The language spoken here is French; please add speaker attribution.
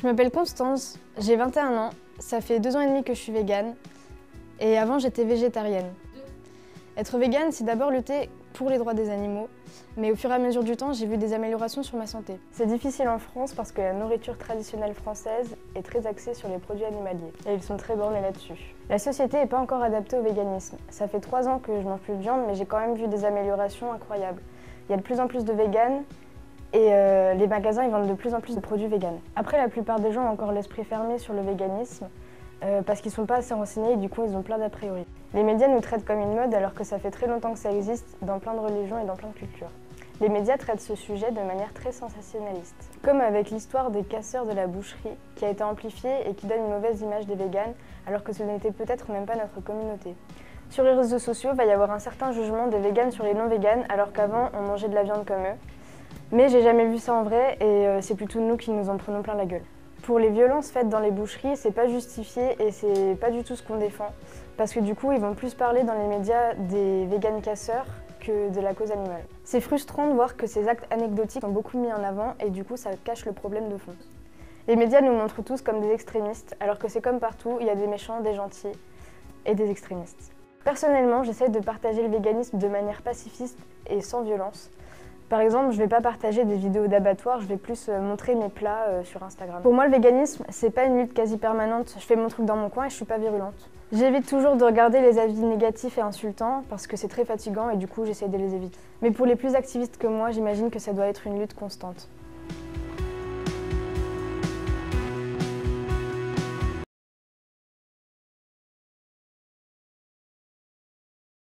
Speaker 1: Je m'appelle Constance, j'ai 21 ans, ça fait 2 ans et demi que je suis végane et avant j'étais végétarienne. Être végane, c'est d'abord lutter pour les droits des animaux, mais au fur et à mesure du temps, j'ai vu des améliorations sur ma santé. C'est difficile en France parce que la nourriture traditionnelle française est très axée sur les produits animaliers et ils sont très bornés là-dessus. La société n'est pas encore adaptée au véganisme. Ça fait 3 ans que je mange plus de viande, mais j'ai quand même vu des améliorations incroyables. Il y a de plus en plus de véganes et les magasins ils vendent de plus en plus de produits véganes. Après, la plupart des gens ont encore l'esprit fermé sur le véganisme parce qu'ils ne sont pas assez renseignés et du coup ils ont plein d'a priori. Les médias nous traitent comme une mode alors que ça fait très longtemps que ça existe dans plein de religions et dans plein de cultures. Les médias traitent ce sujet de manière très sensationnaliste. Comme avec l'histoire des casseurs de la boucherie qui a été amplifiée et qui donne une mauvaise image des véganes alors que ce n'était peut-être même pas notre communauté. Sur les réseaux sociaux, il va y avoir un certain jugement des véganes sur les non-véganes alors qu'avant on mangeait de la viande comme eux. Mais j'ai jamais vu ça en vrai et c'est plutôt nous qui nous en prenons plein la gueule. Pour les violences faites dans les boucheries, c'est pas justifié et c'est pas du tout ce qu'on défend. Parce que du coup, ils vont plus parler dans les médias des véganes casseurs que de la cause animale. C'est frustrant de voir que ces actes anecdotiques sont beaucoup mis en avant et du coup, ça cache le problème de fond. Les médias nous montrent tous comme des extrémistes, alors que c'est comme partout, il y a des méchants, des gentils et des extrémistes. Personnellement, j'essaie de partager le véganisme de manière pacifiste et sans violence. Par exemple, je ne vais pas partager des vidéos d'abattoirs, je vais plus montrer mes plats sur Instagram. Pour moi, le véganisme, c'est pas une lutte quasi permanente. Je fais mon truc dans mon coin et je suis pas virulente. J'évite toujours de regarder les avis négatifs et insultants parce que c'est très fatigant et du coup, j'essaie de les éviter. Mais pour les plus activistes que moi, j'imagine que ça doit être une lutte constante.